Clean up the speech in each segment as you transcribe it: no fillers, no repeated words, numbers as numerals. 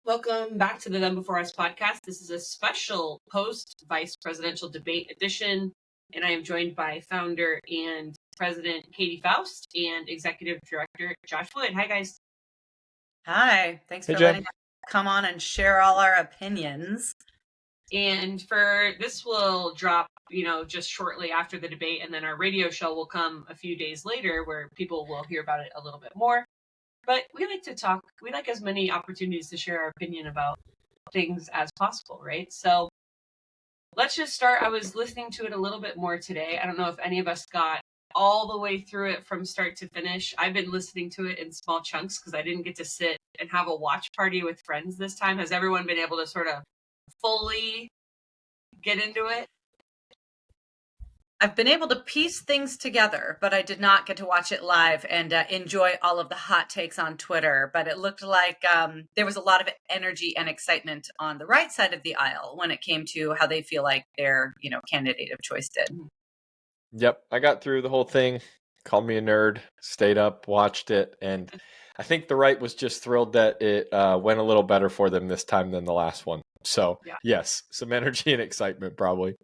Welcome back to the Them Before Us podcast. This is a special post-vice presidential debate edition, and I am joined by founder and president Katy Faust and executive director Josh Wood. Hi, guys. Hi, thanks Hey, for Jenn. letting us come on and share all our opinions. And for this will drop, just shortly after the debate, and then our radio show will come a few days later where people will hear about it a little bit more. But we like to talk, we like as many opportunities to share our opinion about things as possible, right? So let's just start. I was listening to it a little bit more today. I don't know if any of us got all the way through it from start to finish. I've been listening to it in small chunks because I didn't get to sit and have a watch party with friends this time. Has everyone been able to sort of fully get into it? I've been able to piece things together, but I did not get to watch it live and enjoy all of the hot takes on Twitter. But it looked like there was a lot of energy and excitement on the right side of the aisle when it came to how they feel like their, candidate of choice did. Yep, I got through the whole thing. Called me a nerd. Stayed up, watched it, and I think the right was just thrilled that it went a little better for them this time than the last one. So, Yeah. yes, some energy and excitement probably.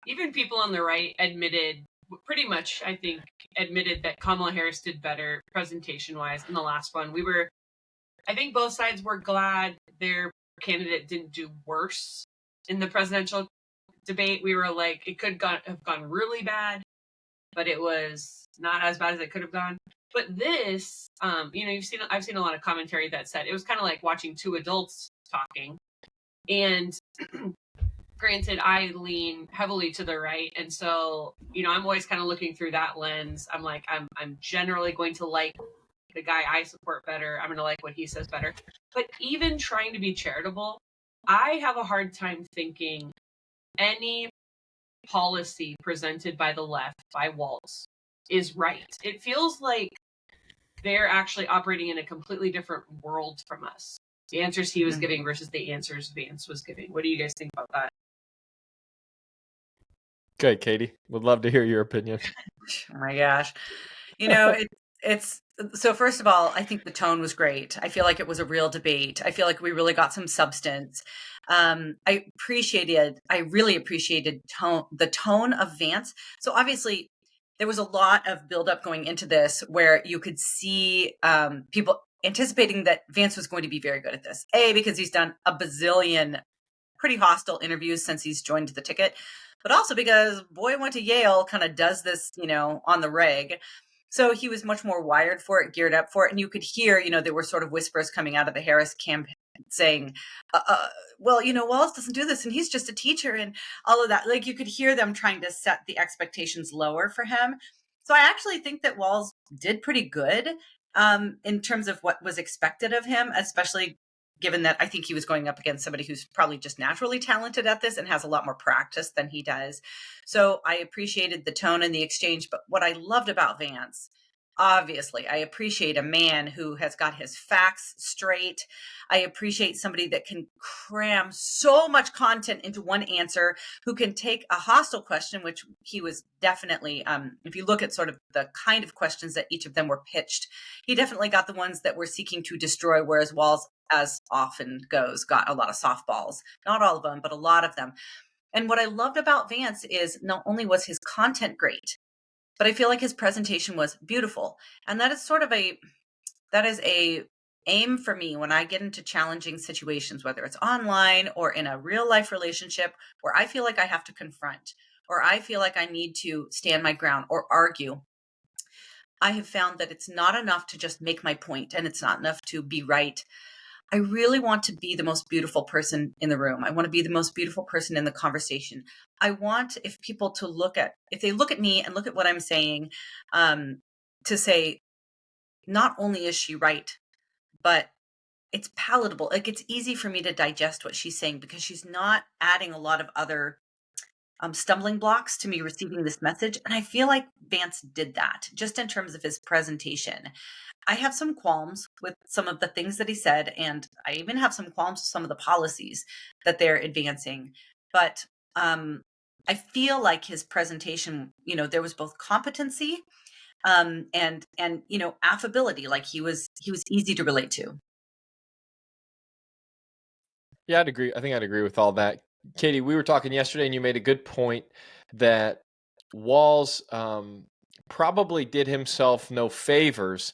Even people on the right pretty much, I think, admitted that Kamala Harris did better presentation-wise in the last one. I think both sides were glad their candidate didn't do worse in the presidential debate. We were like, it could have gone really bad, but it was not as bad as it could have gone. But this, I've seen a lot of commentary that said it was kind of like watching two adults talking. And granted, I lean heavily to the right, and so I'm always kind of looking through that lens. I'm like, I'm generally going to like the guy I support better. I'm going to like what he says better. But even trying to be charitable, I have a hard time thinking any policy presented by the left, by Walz, is right. It feels like they're actually operating in a completely different world from us. The answers he was giving versus the answers Vance was giving. What do you guys think about that? Okay, Katy, would love to hear your opinion. Oh my gosh. It's so first of all, I think the tone was great. I feel like it was a real debate. I feel like we really got some substance. I really appreciated the tone of Vance. So obviously there was a lot of buildup going into this where you could see people anticipating that Vance was going to be very good at this. Because he's done a bazillion pretty hostile interviews since he's joined the ticket, but also because boy went to Yale, kind of does this, on the reg. So he was much more wired for it, geared up for it. And you could hear, there were sort of whispers coming out of the Harris camp saying, well, Wallace doesn't do this and he's just a teacher and all of that. Like you could hear them trying to set the expectations lower for him. So I actually think that Walz did pretty good in terms of what was expected of him, especially given that I think he was going up against somebody who's probably just naturally talented at this and has a lot more practice than he does. So I appreciated the tone and the exchange. But what I loved about Vance, obviously, I appreciate a man who has got his facts straight. I appreciate somebody that can cram so much content into one answer, who can take a hostile question, which he was definitely, if you look at sort of the kind of questions that each of them were pitched, he definitely got the ones that were seeking to destroy, whereas Walz, as often goes, got a lot of softballs. Not all of them, but a lot of them. And what I loved about Vance is not only was his content great, but I feel like his presentation was beautiful. And that is a aim for me when I get into challenging situations, whether it's online or in a real life relationship where I feel like I have to confront, or I feel like I need to stand my ground or argue. I have found that it's not enough to just make my point, and it's not enough to be right. I really want to be the most beautiful person in the room. I want to be the most beautiful person in the conversation. I want if they look at me and look at what I'm saying, to say, not only is she right, but it's palatable. Like it's easy for me to digest what she's saying because she's not adding a lot of other stumbling blocks to me receiving this message. And I feel like Vance did that just in terms of his presentation. I have some qualms with some of the things that he said, and I even have some qualms with some of the policies that they're advancing. But I feel like his presentation, there was both competency and affability. Like he was easy to relate to. Yeah, I'd agree. I think I'd agree with all that. Katie, we were talking yesterday and you made a good point that Walz probably did himself no favors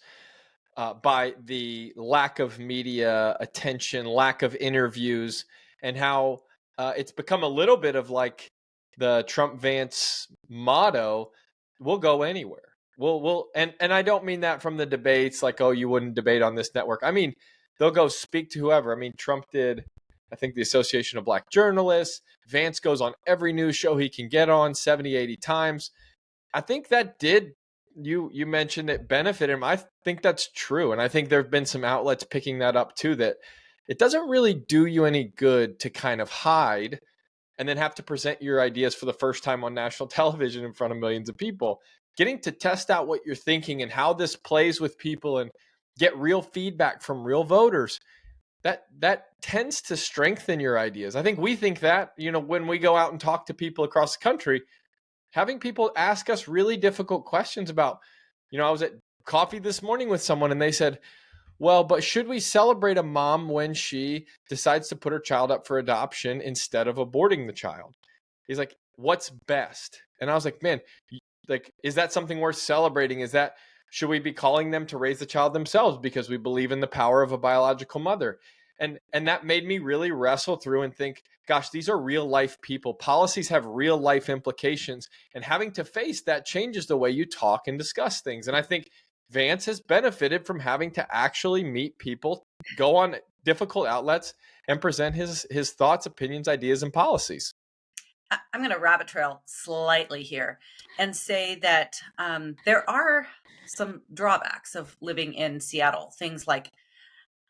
by the lack of media attention, lack of interviews, and how it's become a little bit of like the Trump Vance motto: "We'll go anywhere." And I don't mean that from the debates, like, oh, you wouldn't debate on this network. I mean, they'll go speak to whoever. I mean, Trump did. I think the Association of Black Journalists. Vance goes on every news show he can get on 70, 80 times. I think that did, you mentioned it benefited him. I think that's true. And I think there have been some outlets picking that up too, that it doesn't really do you any good to kind of hide and then have to present your ideas for the first time on national television in front of millions of people. Getting to test out what you're thinking and how this plays with people and get real feedback from real voters, that tends to strengthen your ideas. I think we think that, when we go out and talk to people across the country, having people ask us really difficult questions about, I was at coffee this morning with someone and they said, well, but should we celebrate a mom when she decides to put her child up for adoption instead of aborting the child? He's like, what's best? And I was like, man, like, is that something worth celebrating? Should we be calling them to raise the child themselves because we believe in the power of a biological mother? And that made me really wrestle through and think, gosh, these are real life people. Policies have real life implications, and having to face that changes the way you talk and discuss things. And I think Vance has benefited from having to actually meet people, go on difficult outlets, and present his thoughts, opinions, ideas, and policies. I'm going to rabbit trail slightly here and say that there are some drawbacks of living in Seattle. Things like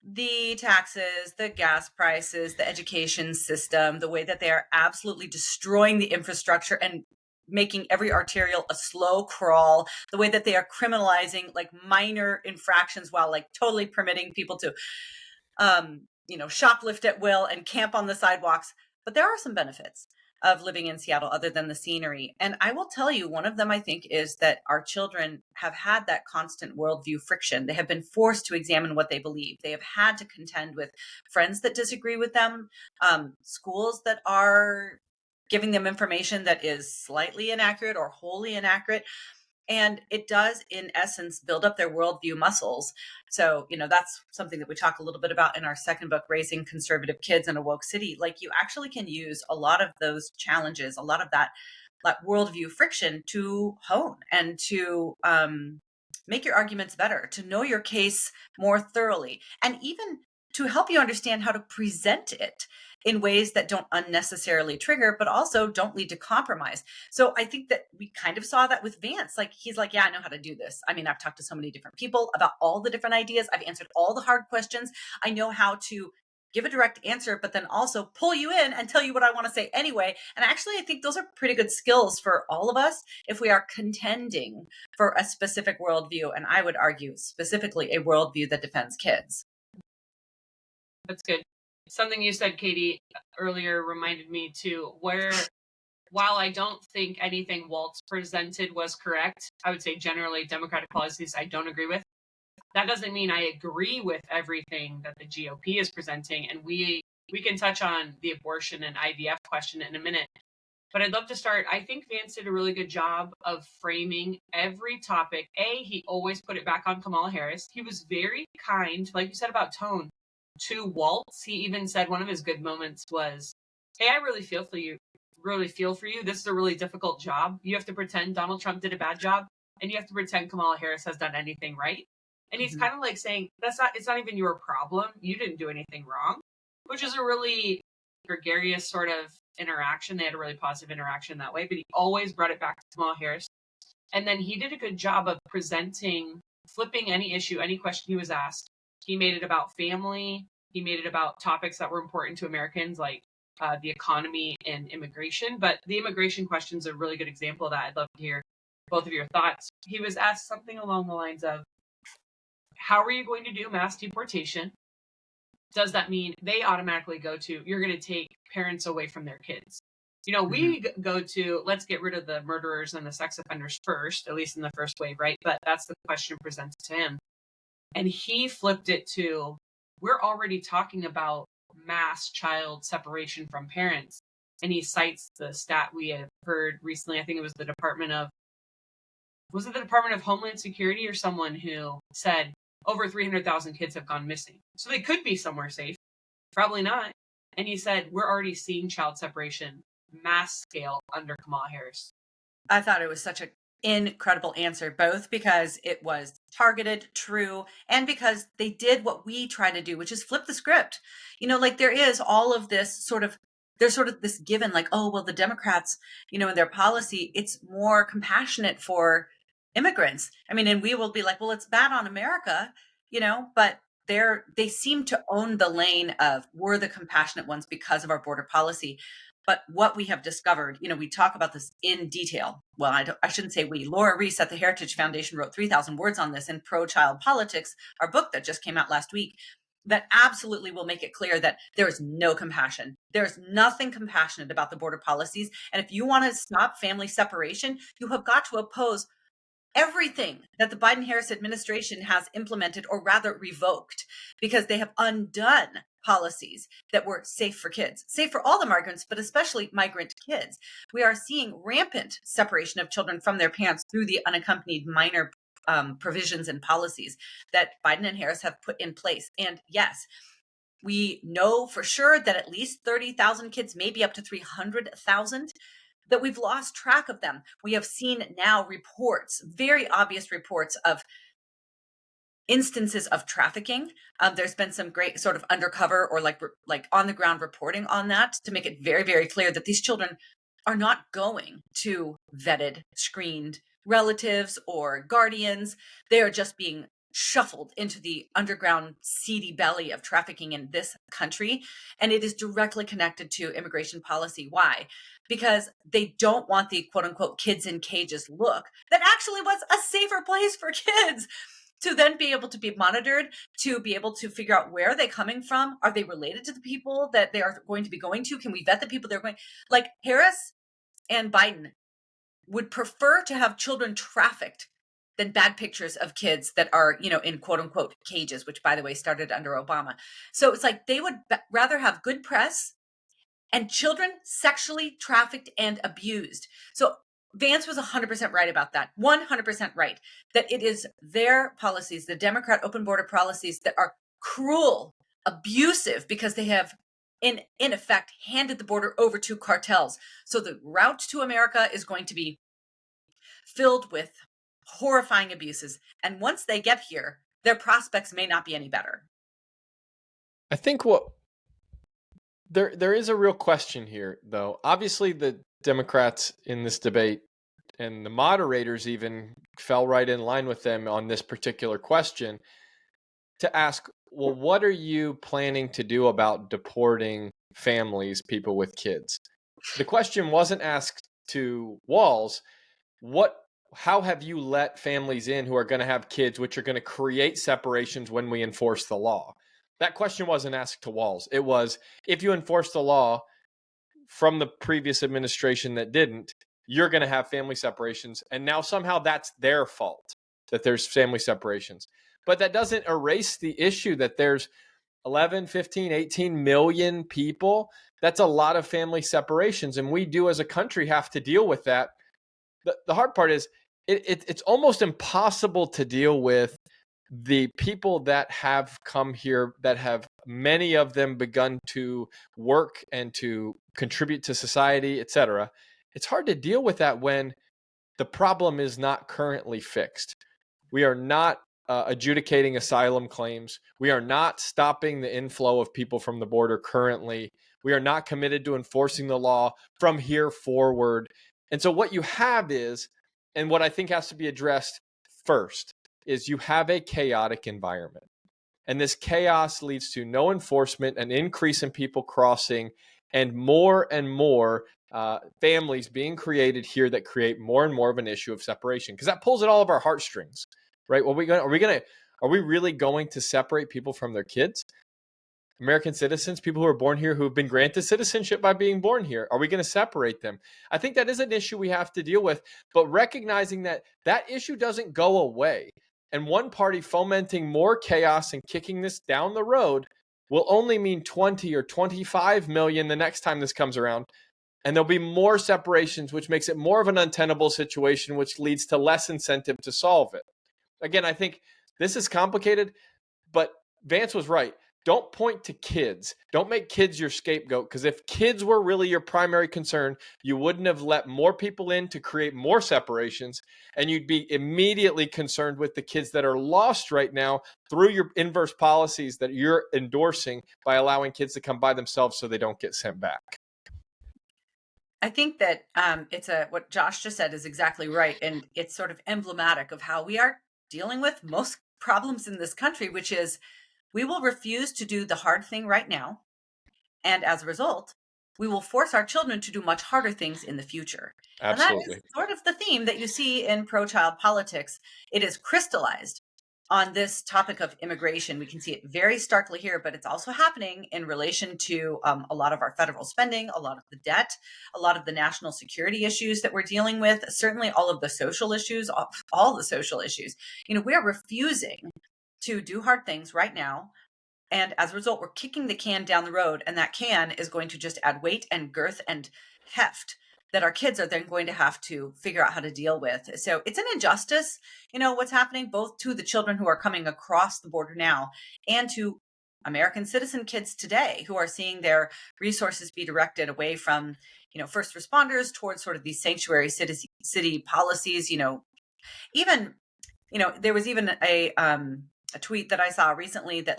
the taxes, the gas prices, the education system, the way that they are absolutely destroying the infrastructure and making every arterial a slow crawl, the way that they are criminalizing like minor infractions while like totally permitting people to shoplift at will and camp on the sidewalks. But there are some benefits of living in Seattle other than the scenery. And I will tell you, one of them, I think, is that our children have had that constant worldview friction. They have been forced to examine what they believe. They have had to contend with friends that disagree with them, schools that are giving them information that is slightly inaccurate or wholly inaccurate. And it does, in essence, build up their worldview muscles. So, that's something that we talk a little bit about in our second book, Raising Conservative Kids in a Woke City. Like, you actually can use a lot of those challenges, a lot of that worldview friction to hone and to make your arguments better, to know your case more thoroughly, and even to help you understand how to present it in ways that don't unnecessarily trigger, but also don't lead to compromise. So I think that we kind of saw that with Vance. Like, he's like, yeah, I know how to do this. I mean, I've talked to so many different people about all the different ideas. I've answered all the hard questions. I know how to give a direct answer, but then also pull you in and tell you what I want to say anyway. And actually, I think those are pretty good skills for all of us if we are contending for a specific worldview. And I would argue specifically a worldview that defends kids. That's good. Something you said, Katy, earlier reminded me too, where while I don't think anything Walz presented was correct, I would say generally Democratic policies I don't agree with. That doesn't mean I agree with everything that the GOP is presenting. And we can touch on the abortion and IVF question in a minute. But I'd love to start. I think Vance did a really good job of framing every topic. He always put it back on Kamala Harris. He was very kind, like you said about tone, to Walz. He even said one of his good moments was, hey, I really feel for you. This is a really difficult job. You have to pretend Donald Trump did a bad job, and you have to pretend Kamala Harris has done anything right. And he's kind of like saying, it's not even your problem. You didn't do anything wrong, which is a really gregarious sort of interaction. They had a really positive interaction that way, but he always brought it back to Kamala Harris. And then he did a good job of flipping any issue, any question he was asked. He made it about family. He made it about topics that were important to Americans, like the economy and immigration. But the immigration question is a really good example of that. I'd love to hear both of your thoughts. He was asked something along the lines of, how are you going to do mass deportation? Does that mean they automatically go to, you're going to take parents away from their kids? We go to, let's get rid of the murderers and the sex offenders first, at least in the first wave, right? But that's the question presented to him. And he flipped it to, we're already talking about mass child separation from parents. And he cites the stat we had heard recently. I think it was the Department of Homeland Security or someone who said over 300,000 kids have gone missing. So they could be somewhere safe. Probably not. And he said, we're already seeing child separation mass scale under Kamala Harris. I thought it was such an incredible answer, both because it was targeted, true, and because they did what we try to do, which is flip the script. Like there is all of this there's sort of this given, like, oh, well, the Democrats, in their policy, it's more compassionate for immigrants. I mean, and we will be like, well, it's bad on America, but they seem to own the lane of we're the compassionate ones because of our border policy. But what we have discovered, we talk about this in detail. Well, I shouldn't say we. Laura Reese at the Heritage Foundation wrote 3,000 words on this in Pro-Child Politics, our book that just came out last week, that absolutely will make it clear that there is no compassion. There's nothing compassionate about the border policies. And if you want to stop family separation, you have got to oppose everything that the Biden-Harris administration has implemented, or rather revoked, because they have undone policies that were safe for kids, safe for all the migrants, but especially migrant kids. We are seeing rampant separation of children from their parents through the unaccompanied minor provisions and policies that Biden and Harris have put in place. And yes, we know for sure that at least 30,000 kids, maybe up to 300,000, that we've lost track of them. We have seen now reports, very obvious reports of instances of trafficking. There's been some great sort of undercover or like on the ground reporting on that to make it very, very clear that these children are not going to vetted, screened relatives or guardians. They are just being shuffled into the underground seedy belly of trafficking in this country. And it is directly connected to immigration policy. Why? Because they don't want the quote unquote kids in cages look that actually was a safer place for kids to then be able to be monitored, to be able to figure out where are they coming from? Are they related to the people that they are going to be going to? Can we vet the people they're going? Like Harris and Biden would prefer to have children trafficked than bad pictures of kids that are, in quote unquote cages, which by the way started under Obama. So it's like they would rather have good press and children sexually trafficked and abused. So Vance was 100% right about that. 100% right. That it is their policies, the Democrat open border policies, that are cruel, abusive, because they have in effect handed the border over to cartels. So the route to America is going to be filled with horrifying abuses. And once they get here, their prospects may not be any better. I think there is a real question here, though. Obviously, the Democrats in this debate and the moderators even fell right in line with them on this particular question to ask, well, what are you planning to do about deporting families, people with kids? The question wasn't asked to Walz, how have you let families in who are going to have kids, which are going to create separations when we enforce the law? That question wasn't asked to Walz. It was, if you enforce the law from the previous administration that didn't, you're going to have family separations. And now somehow that's their fault that there's family separations. But that doesn't erase the issue that there's 11, 15, 18 million people. That's a lot of family separations. And we do as a country have to deal with that. The hard part is it's almost impossible to deal with the people that have come here, that have many of them begun to work and to contribute to society, etc. It's hard to deal with that when the problem is not currently fixed. We are not adjudicating asylum claims. We are not stopping the inflow of people from the border currently. We are not committed to enforcing the law from here forward. And so what you have is, and what I think has to be addressed first, is you have a chaotic environment. And this chaos leads to no enforcement, an increase in people crossing, and more families being created here that create more and more of an issue of separation, because that pulls at all of our heartstrings, right? Are we really going to separate people from their kids? American citizens, people who are born here, who have been granted citizenship by being born here. Are we going to separate them? I think that is an issue we have to deal with, but recognizing that that issue doesn't go away. And one party fomenting more chaos and kicking this down the road will only mean 20 or 25 million the next time this comes around. And there'll be more separations, which makes it more of an untenable situation, which leads to less incentive to solve it. Again, I think this is complicated, but Vance was right. Don't point to kids. Don't make kids your scapegoat, because if kids were really your primary concern, you wouldn't have let more people in to create more separations, and you'd be immediately concerned with the kids that are lost right now through your inverse policies that you're endorsing by allowing kids to come by themselves so they don't get sent back. I think that what Josh just said is exactly right. And it's sort of emblematic of how we are dealing with most problems in this country, which is we will refuse to do the hard thing right now. And as a result, we will force our children to do much harder things in the future. Absolutely. And that is sort of the theme that you see in pro-child politics. It is crystallized on this topic of immigration. We can see it very starkly here, but it's also happening in relation to a lot of our federal spending, a lot of the debt, a lot of the national security issues that we're dealing with, certainly all of the social issues, all the social issues. We're refusing to do hard things right now. And as a result, we're kicking the can down the road, and that can is going to just add weight and girth and heft that our kids are then going to have to figure out how to deal with. So it's an injustice, what's happening both to the children who are coming across the border now and to American citizen kids today who are seeing their resources be directed away from, first responders towards sort of these sanctuary city policies, even, there was even a tweet that I saw recently that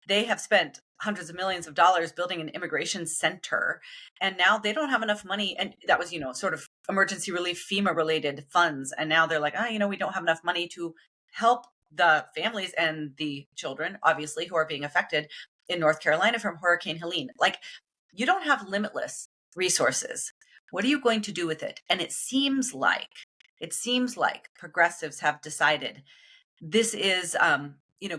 they have spent hundreds of millions of dollars building an immigration center, and now they don't have enough money. And that was, sort of emergency relief, FEMA related funds. And now they're like, we don't have enough money to help the families and the children, obviously, who are being affected in North Carolina from Hurricane Helene. You don't have limitless resources. What are you going to do with it? And it seems like progressives have decided this is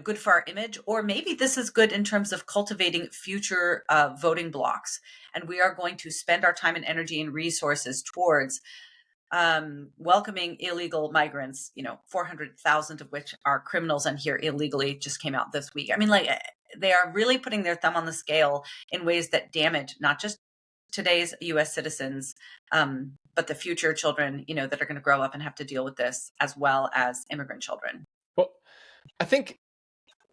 good for our image, or maybe this is good in terms of cultivating future voting blocks. And we are going to spend our time and energy and resources towards welcoming illegal migrants, 400,000 of which are criminals and here illegally, just came out this week. I mean, they are really putting their thumb on the scale in ways that damage not just today's U.S. citizens, but the future children, that are going to grow up and have to deal with this, as well as immigrant children. Well, I think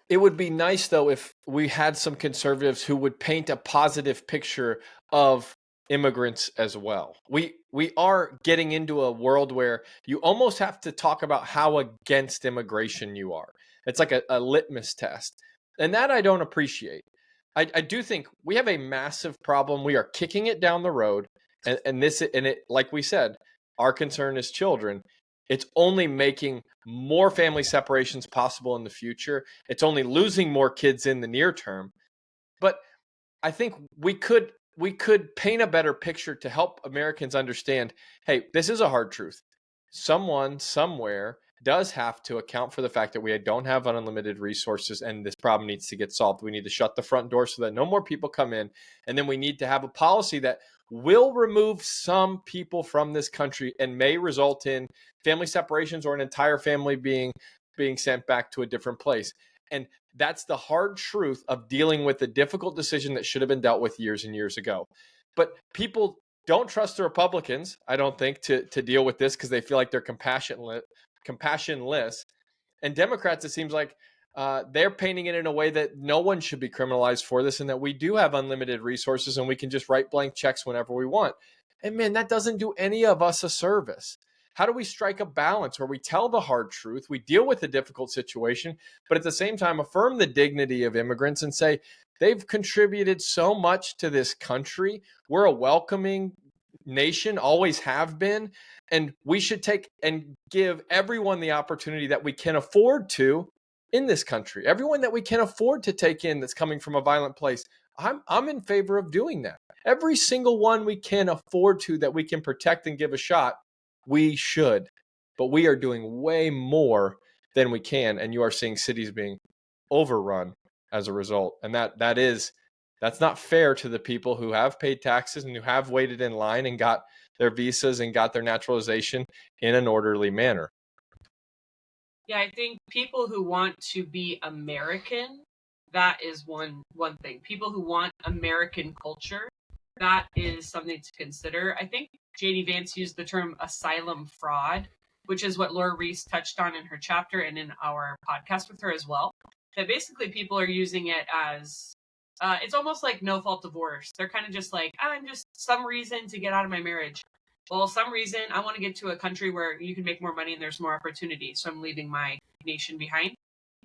it would be nice, though, if we had some conservatives who would paint a positive picture of immigrants as well. We are getting into a world where you almost have to talk about how against immigration you are. It's like a litmus test. And that I don't appreciate. I do think we have a massive problem. We are kicking it down the road. And it, like we said, our concern is children. It's only making more family separations possible in the future. It's only losing more kids in the near term. But I think we could paint a better picture to help Americans understand, hey, this is a hard truth. Someone somewhere does have to account for the fact that we don't have unlimited resources and this problem needs to get solved. We need to shut the front door so that no more people come in. And then we need to have a policy that will remove some people from this country and may result in family separations or an entire family being sent back to a different place. And that's the hard truth of dealing with a difficult decision that should have been dealt with years and years ago. But people don't trust the Republicans, I don't think, to deal with this because they feel like they're compassionless. And Democrats, it seems like they're painting it in a way that no one should be criminalized for this and that we do have unlimited resources and we can just write blank checks whenever we want. And man, that doesn't do any of us a service. How do we strike a balance where we tell the hard truth, we deal with a difficult situation, but at the same time affirm the dignity of immigrants and say they've contributed so much to this country. We're a welcoming nation, always have been, and we should take and give everyone the opportunity that we can afford to in this country. Everyone that we can afford to take in that's coming from a violent place. I'm in favor of doing that. Every single one we can afford to that we can protect and give a shot, we should. But we are doing way more than we can, and you are seeing cities being overrun as a result. And that's not fair to the people who have paid taxes and who have waited in line and got their visas and got their naturalization in an orderly manner. Yeah, I think people who want to be American That is one thing. People who want American culture, that is something to consider. I think JD Vance used the term asylum fraud, which is what Laura Reese touched on in her chapter and in our podcast with her as well. That basically people are using it as it's almost like no fault divorce. They're kind of just like, I'm just some reason to get out of my marriage. Well, some reason I want to get to a country where you can make more money and there's more opportunity, so I'm leaving my nation behind.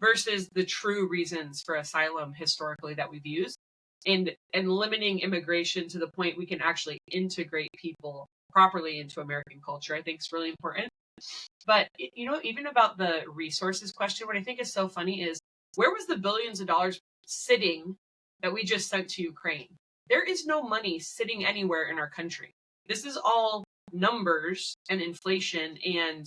Versus the true reasons for asylum historically that we've used, and limiting immigration to the point we can actually integrate people properly into American culture, I think is really important. But even about the resources question, what I think is so funny is, where was the billions of dollars sitting that we just sent to Ukraine? There is no money sitting anywhere in our country. This is all numbers and inflation and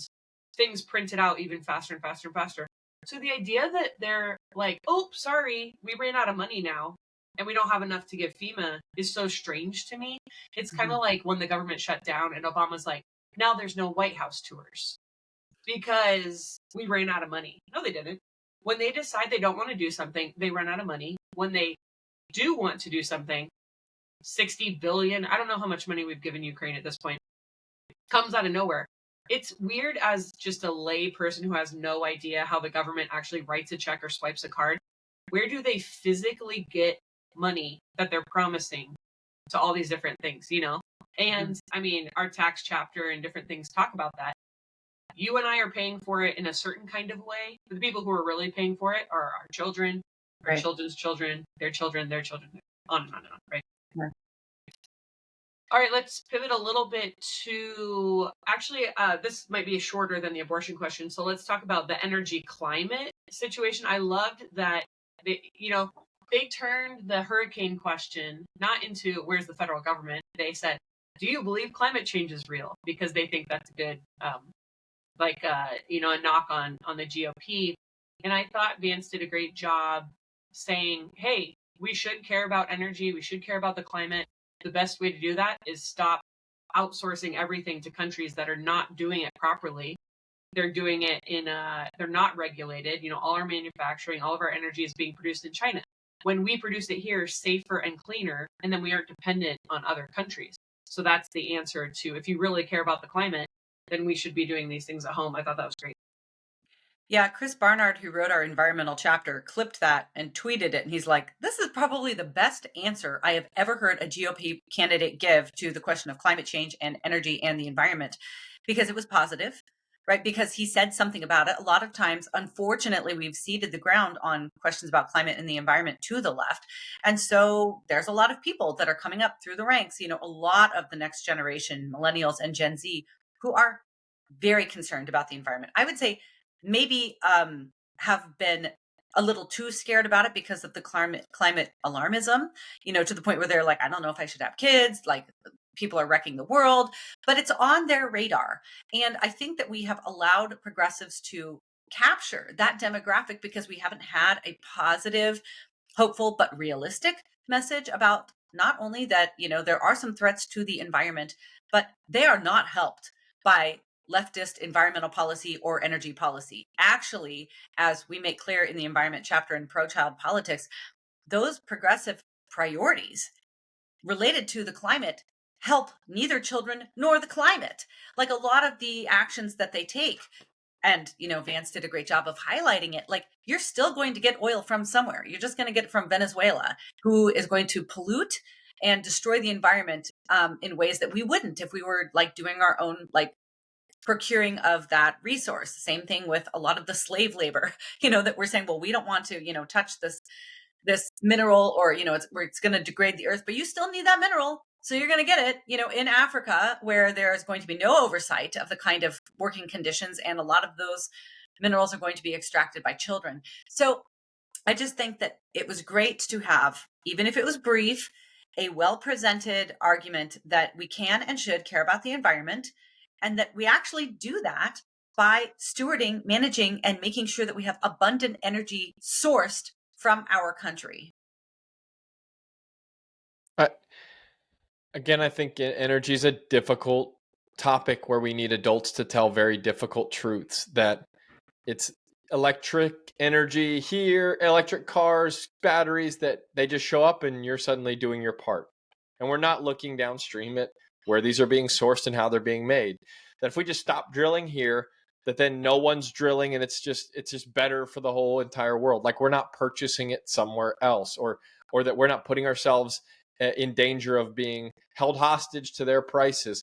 things printed out even faster and faster and faster. So the idea that they're like, oh, sorry, we ran out of money now and we don't have enough to give FEMA is so strange to me. It's kind of like when the government shut down and Obama's like, now there's no White House tours because we ran out of money. No, they didn't. When they decide they don't want to do something, they run out of money. When they do want to do something, 60 billion, I don't know how much money we've given Ukraine at this point, comes out of nowhere. It's weird as just a lay person who has no idea how the government actually writes a check or swipes a card. Where do they physically get money that they're promising to all these different things, And I mean, our tax chapter and different things talk about that. You and I are paying for it in a certain kind of way. The people who are really paying for it are our children, our children's children, their children, on and on and on, right? Yeah. All right, let's pivot a little bit to, actually, this might be shorter than the abortion question. So let's talk about the energy climate situation. I loved that, they turned the hurricane question not into where's the federal government. They said, do you believe climate change is real? Because they think that's a good, a knock on the GOP. And I thought Vance did a great job saying, hey, we should care about energy. We should care about the climate. The best way to do that is stop outsourcing everything to countries that are not doing it properly. They're doing it they're not regulated. All our manufacturing, all of our energy is being produced in China. When we produce it here, safer and cleaner, and then we aren't dependent on other countries. So that's the answer to, if you really care about the climate, then we should be doing these things at home. I thought that was great. Yeah, Chris Barnard, who wrote our environmental chapter, clipped that and tweeted it. And he's like, this is probably the best answer I have ever heard a GOP candidate give to the question of climate change and energy and the environment, because it was positive, right? Because he said something about it. A lot of times, unfortunately, we've ceded the ground on questions about climate and the environment to the left. And so there's a lot of people that are coming up through the ranks, a lot of the next generation, millennials and Gen Z, who are very concerned about the environment. I would say maybe have been a little too scared about it because of the climate alarmism, to the point where they're like, I don't know if I should have kids, like people are wrecking the world, but it's on their radar. And I think that we have allowed progressives to capture that demographic because we haven't had a positive, hopeful, but realistic message about not only that, there are some threats to the environment, but they are not helped by leftist environmental policy or energy policy. Actually, as we make clear in the environment chapter in Pro-Child Politics, those progressive priorities related to the climate help neither children nor the climate. Like a lot of the actions that they take, and Vance did a great job of highlighting it, like you're still going to get oil from somewhere. You're just going to get it from Venezuela, who is going to pollute and destroy the environment in ways that we wouldn't if we were like doing our own procuring of that resource. Same thing with a lot of the slave labor, that we're saying, well, we don't want to, touch this mineral, or, it's going to degrade the earth, but you still need that mineral. So you're going to get it, in Africa, where there's going to be no oversight of the kind of working conditions. And a lot of those minerals are going to be extracted by children. So I just think that it was great to have, even if it was brief, a well-presented argument that we can and should care about the environment, and that we actually do that by stewarding, managing, and making sure that we have abundant energy sourced from our country. Again, I think energy is a difficult topic where we need adults to tell very difficult truths, that it's electric energy here, electric cars, batteries, that they just show up and you're suddenly doing your part. And we're not looking downstream at where these are being sourced and how they're being made. That if we just stop drilling here, that then no one's drilling and it's just better for the whole entire world. Like we're not purchasing it somewhere else, or that we're not putting ourselves in danger of being held hostage to their prices.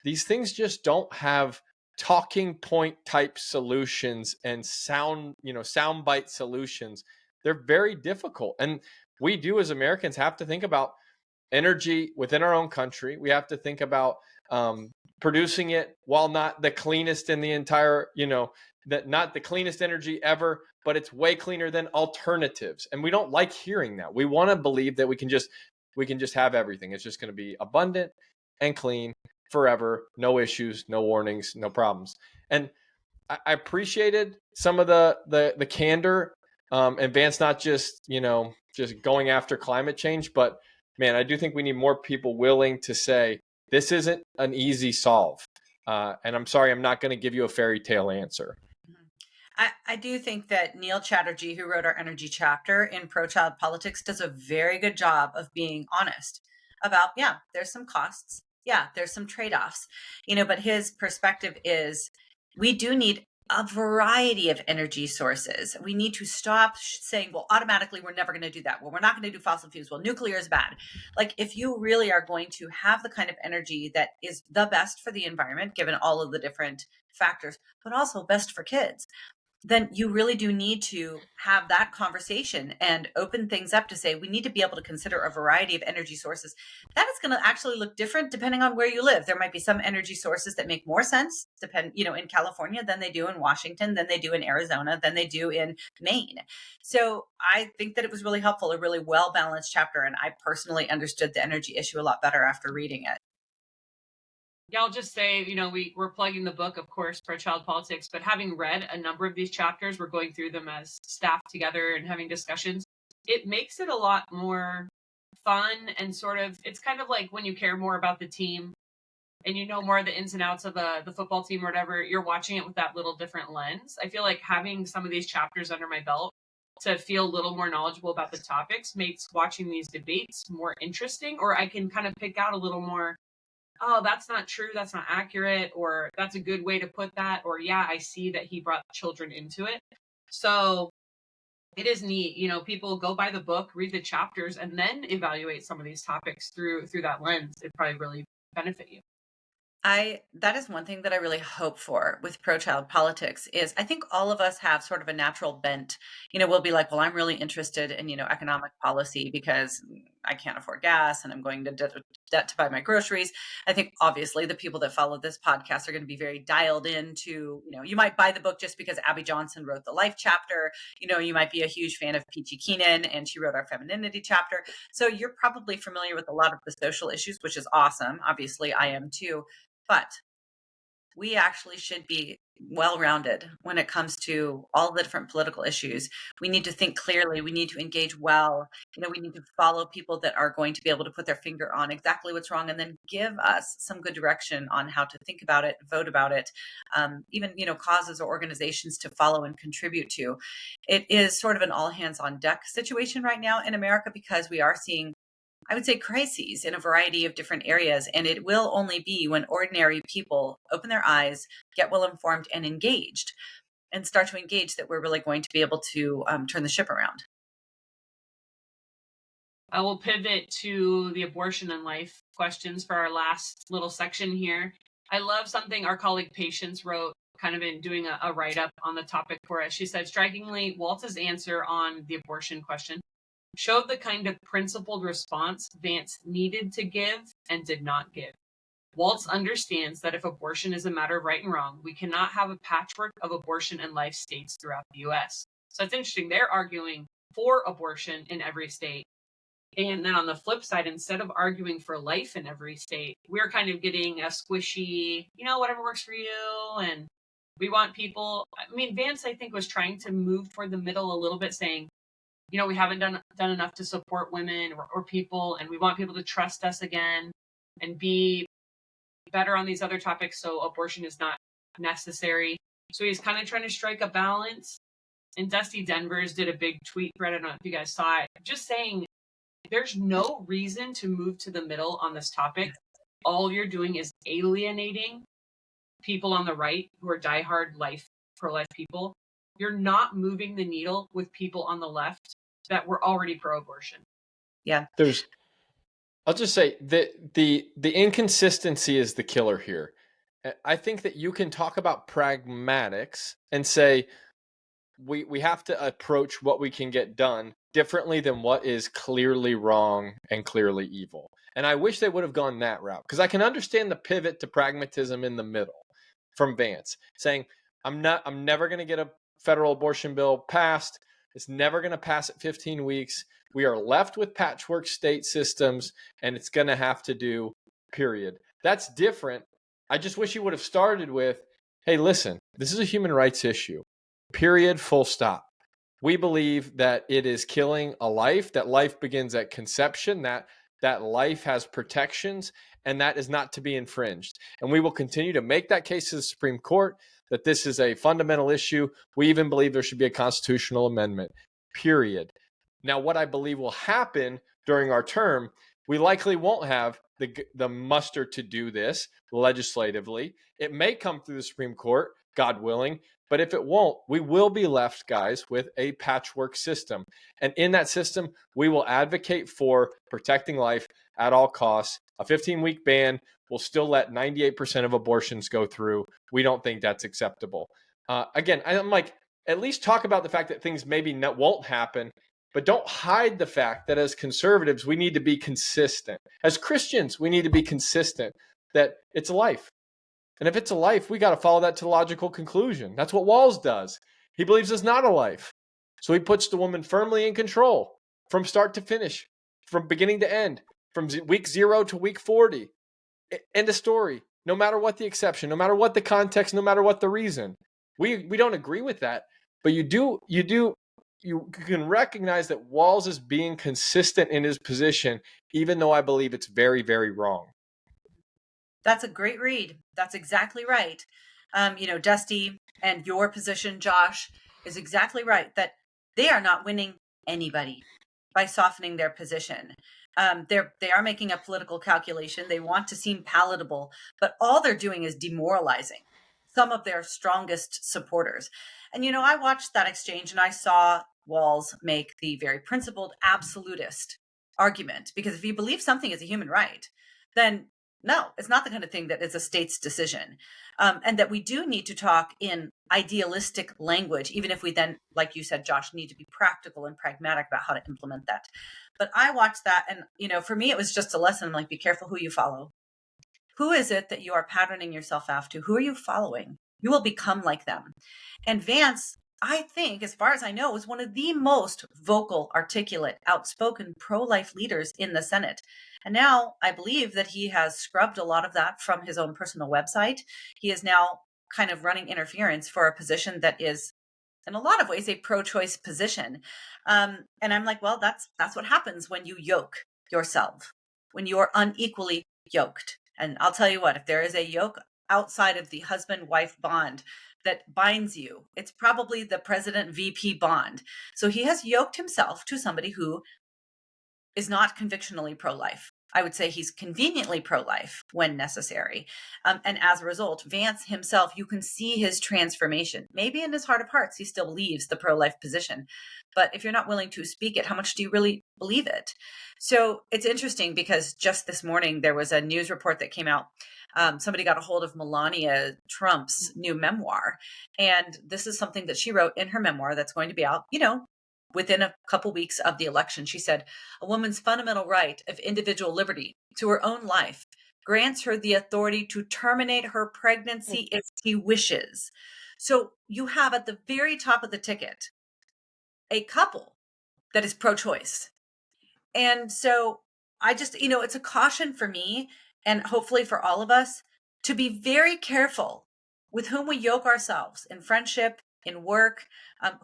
These things just don't have talking point type solutions and soundbite solutions. They're very difficult. And we do as Americans have to think about energy within our own country. We have to think about producing it while not the cleanest in the entire, that not the cleanest energy ever, but it's way cleaner than alternatives. And we don't like hearing that. We want to believe that we can just have everything. It's just going to be abundant and clean forever, no issues, no warnings, no problems. And I appreciated some of the candor, and Vance not just going after climate change, but man, I do think we need more people willing to say this isn't an easy solve. And I'm sorry, I'm not going to give you a fairy tale answer. I do think that Neil Chatterjee, who wrote our energy chapter in Pro-Child Politics, does a very good job of being honest about, there's some costs. Yeah, there's some trade-offs, but his perspective is we do need a variety of energy sources. We need to stop saying, well, automatically we're never going to do that. Well, we're not going to do fossil fuels. Well, nuclear is bad. Like if you really are going to have the kind of energy that is the best for the environment, given all of the different factors, but also best for kids, then you really do need to have that conversation and open things up to say, we need to be able to consider a variety of energy sources. That is going to actually look different depending on where you live. There might be some energy sources that make more sense, in California than they do in Washington, than they do in Arizona, than they do in Maine. So I think that it was really helpful, a really well-balanced chapter. And I personally understood the energy issue a lot better after reading it. Yeah, I'll just say, we're plugging the book, of course, Pro-Child Politics, but having read a number of these chapters, we're going through them as staff together and having discussions. It makes it a lot more fun and it's kind of like when you care more about the team and you know more of the ins and outs of the football team or whatever, you're watching it with that little different lens. I feel like having some of these chapters under my belt to feel a little more knowledgeable about the topics makes watching these debates more interesting, or I can kind of pick out a little more, oh, that's not true, that's not accurate, or that's a good way to put that, or yeah, I see that he brought children into it. So it is neat. People go by the book, read the chapters, and then evaluate some of these topics through that lens. It probably really benefit you. That is one thing that I really hope for with Pro-Child Politics is I think all of us have sort of a natural bent. We'll be like, well, I'm really interested in, economic policy because I can't afford gas and I'm going to debt to buy my groceries. I think obviously the people that follow this podcast are going to be very dialed into, you might buy the book just because Abby Johnson wrote the life chapter. You might be a huge fan of Peachy Keenan and she wrote our femininity chapter. So you're probably familiar with a lot of the social issues, which is awesome. Obviously I am too. But we actually should be well-rounded when it comes to all the different political issues. We need to think clearly. We need to engage well. We need to follow people that are going to be able to put their finger on exactly what's wrong and then give us some good direction on how to think about it, vote about it, even, causes or organizations to follow and contribute to. It is sort of an all hands on deck situation right now in America because we are seeing, I would say, crises in a variety of different areas. And it will only be when ordinary people open their eyes, get well informed and engaged, and start to engage that we're really going to be able to turn the ship around. I will pivot to the abortion and life questions for our last little section here. I love something our colleague Patience wrote, kind of in doing a write-up on the topic for us. She said, strikingly, Waltz's answer on the abortion question showed the kind of principled response Vance needed to give and did not give. Waltz understands that if abortion is a matter of right and wrong, we cannot have a patchwork of abortion and life states throughout the U.S. So it's interesting. They're arguing for abortion in every state. And then on the flip side, instead of arguing for life in every state, we're kind of getting a squishy, whatever works for you. And we want people, Vance, I think, was trying to move toward the middle a little bit, saying, we haven't done enough to support women or people, and we want people to trust us again and be better on these other topics. So abortion is not necessary. So he's kind of trying to strike a balance. And Dusty Denvers did a big tweet, Brett, I don't know if you guys saw it, just saying there's no reason to move to the middle on this topic. All you're doing is alienating people on the right who are diehard pro-life people. You're not moving the needle with people on the left that were already pro-abortion. Yeah. I'll just say that the inconsistency is the killer here. I think that you can talk about pragmatics and say we have to approach what we can get done differently than what is clearly wrong and clearly evil. And I wish they would have gone that route, because I can understand the pivot to pragmatism in the middle from Vance saying, I'm never going to get a federal abortion bill passed. It's never going to pass at 15 weeks. We are left with patchwork state systems, and it's going to have to do, period. That's different. I just wish you would have started with, hey, listen, this is a human rights issue, period, full stop. We believe that it is killing a life, that life begins at conception, that life has protections, and that is not to be infringed. And we will continue to make that case to the Supreme Court that this is a fundamental issue. We even believe there should be a constitutional amendment, period. Now, what I believe will happen during our term, we likely won't have the muster to do this legislatively. It may come through the Supreme Court, God willing, but if it won't, we will be left, guys, with a patchwork system. And in that system, we will advocate for protecting life at all costs. A 15-week ban will still let 98% of abortions go through. We don't think that's acceptable. Again, I'm like, at least talk about the fact that things maybe won't happen, but don't hide the fact that as conservatives, we need to be consistent. As Christians, we need to be consistent that it's a life. And if it's a life, we got to follow that to logical conclusion. That's what Walls does. He believes it's not a life. So he puts the woman firmly in control from start to finish, from beginning to end, from week 0 to week 40. End of story. No matter what the exception, no matter what the context, no matter what the reason. We don't agree with that, but you can recognize that Walls is being consistent in his position, even though I believe it's very, very wrong. That's a great read. That's exactly right. Dusty, and your position, Josh, is exactly right, that they are not winning anybody by softening their position. They are making a political calculation. They want to seem palatable, but all they're doing is demoralizing some of their strongest supporters. And, I watched that exchange and I saw Walls make the very principled absolutist argument, because if you believe something is a human right, then no, it's not the kind of thing that is a state's decision. And that we do need to talk in idealistic language, even if we then, like you said, Josh, need to be practical and pragmatic about how to implement that. But I watched that, and, for me, it was just a lesson. I'm like, be careful who you follow. Who is it that you are patterning yourself after? Who are you following? You will become like them. And Vance, I think, as far as I know, is one of the most vocal, articulate, outspoken pro-life leaders in the Senate. And now I believe that he has scrubbed a lot of that from his own personal website. He is now kind of running interference for a position that is, in a lot of ways, a pro-choice position. And I'm like, well, that's what happens when you yoke yourself, when you're unequally yoked. And I'll tell you what, if there is a yoke outside of the husband-wife bond that binds you, it's probably the president VP bond. So he has yoked himself to somebody who is not convictionally pro-life. I would say he's conveniently pro-life when necessary. And as a result, Vance himself, you can see his transformation. Maybe in his heart of hearts, he still believes the pro-life position. But if you're not willing to speak it, how much do you really believe it? So it's interesting because just this morning, there was a news report that came out. Somebody got a hold of Melania Trump's new memoir. And this is something that she wrote in her memoir that's going to be out, within a couple weeks of the election. She said, a woman's fundamental right of individual liberty to her own life grants her the authority to terminate her pregnancy if she wishes. So you have at the very top of the ticket a couple that is pro-choice. And so I just, it's a caution for me and hopefully for all of us to be very careful with whom we yoke ourselves in friendship, in work,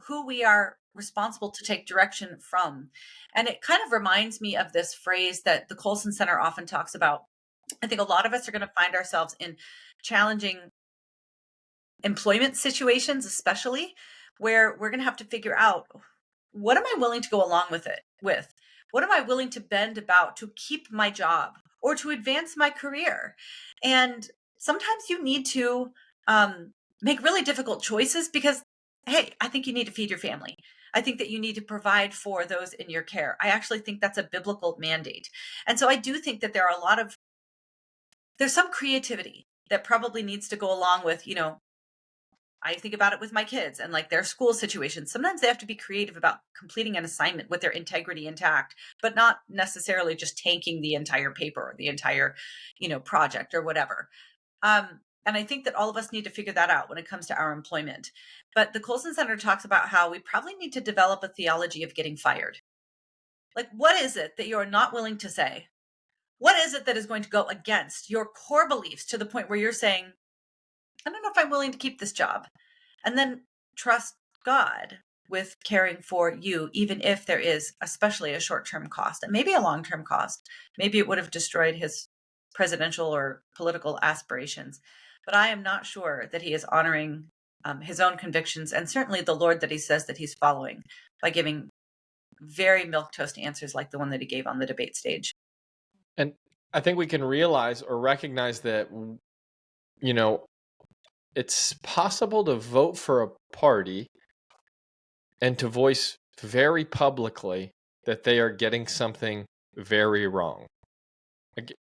who we are responsible to take direction from. And it kind of reminds me of this phrase that the Colson Center often talks about. I think a lot of us are going to find ourselves in challenging employment situations, especially where we're going to have to figure out, what am I willing to go along with it with? What am I willing to bend about to keep my job or to advance my career? And sometimes you need to make really difficult choices because, hey, I think you need to feed your family. I think that you need to provide for those in your care. I actually think that's a biblical mandate. And so I do think that there's some creativity that probably needs to go along with, I think about it with my kids and like their school situations. Sometimes they have to be creative about completing an assignment with their integrity intact, but not necessarily just tanking the entire paper or the entire, project or whatever. And I think that all of us need to figure that out when it comes to our employment. But the Colson Center talks about how we probably need to develop a theology of getting fired. Like, what is it that you're not willing to say? What is it that is going to go against your core beliefs to the point where you're saying, I don't know if I'm willing to keep this job? And then trust God with caring for you, even if there is especially a short-term cost and maybe a long-term cost. Maybe it would have destroyed his presidential or political aspirations. But I am not sure that he is honoring his own convictions and certainly the Lord that he says that he's following by giving very milquetoast answers like the one that he gave on the debate stage. And I think we can realize or recognize that, it's possible to vote for a party and to voice very publicly that they are getting something very wrong.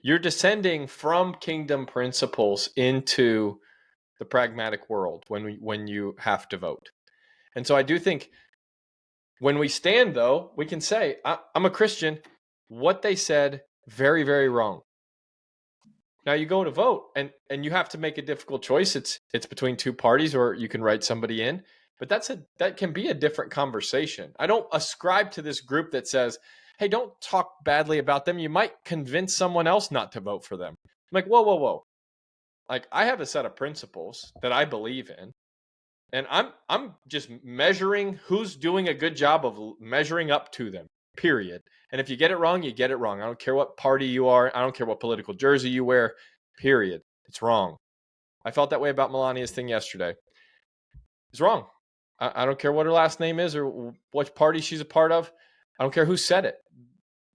You're descending from kingdom principles into the pragmatic world when you have to vote. And so I do think when we stand, though, we can say, I'm a Christian. What they said, very, very wrong. Now you go to vote and you have to make a difficult choice. It's between two parties, or you can write somebody in. But that can be a different conversation. I don't ascribe to this group that says, hey, don't talk badly about them. You might convince someone else not to vote for them. I'm like, whoa, whoa, whoa. Like, I have a set of principles that I believe in. And I'm just measuring who's doing a good job of measuring up to them, period. And if you get it wrong, you get it wrong. I don't care what party you are. I don't care what political jersey you wear, period. It's wrong. I felt that way about Melania's thing yesterday. It's wrong. I don't care what her last name is or what party she's a part of. I don't care who said it.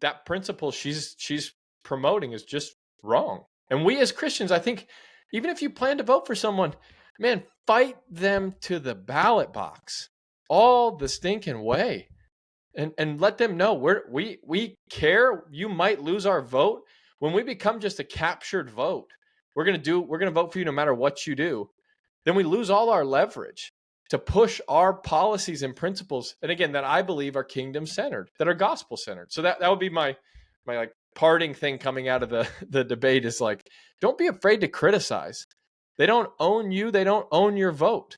That principle she's promoting is just wrong. And we as Christians, I think, even if you plan to vote for someone, man, fight them to the ballot box all the stinking way. And let them know we care. You might lose our vote. When we become just a captured vote, we're gonna vote for you no matter what you do. Then we lose all our leverage to push our policies and principles, and again, that I believe are kingdom centered, that are gospel centered. So that would be my like parting thing coming out of the debate is like, don't be afraid to criticize. They don't own you. They don't own your vote.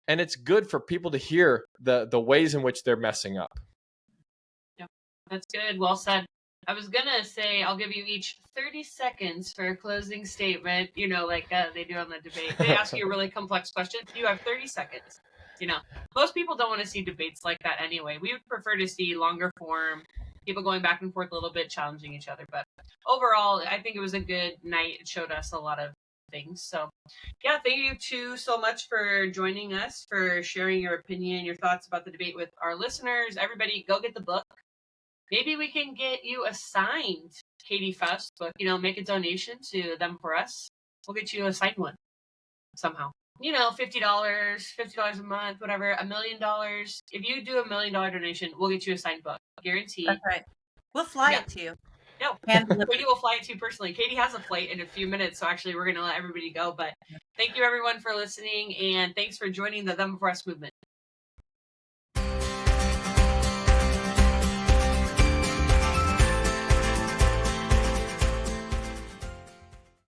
And it's good for people to hear the ways in which they're messing up. Yeah, that's good. Well said. I was going to say, I'll give you each 30 seconds for a closing statement, like they do on the debate. They ask you a really complex question. You have 30 seconds. Most people don't want to see debates like that anyway. We would prefer to see longer form, people going back and forth a little bit, challenging each other. But overall, I think it was a good night. It showed us a lot of things. So yeah, thank you two so much for joining us, for sharing your opinion, your thoughts about the debate with our listeners. Everybody go get the book. Maybe we can get you a signed Katy Faust book, make a donation to Them For Us. We'll get you a signed one somehow. $50 a month, whatever, $1 million. If you do $1 million donation, we'll get you a signed book. Guaranteed. That's right. We'll fly it to you. No, Katy will fly it to you personally. Katy has a flight in a few minutes, so actually we're going to let everybody go. But thank you, everyone, for listening, and thanks for joining the Them For Us movement.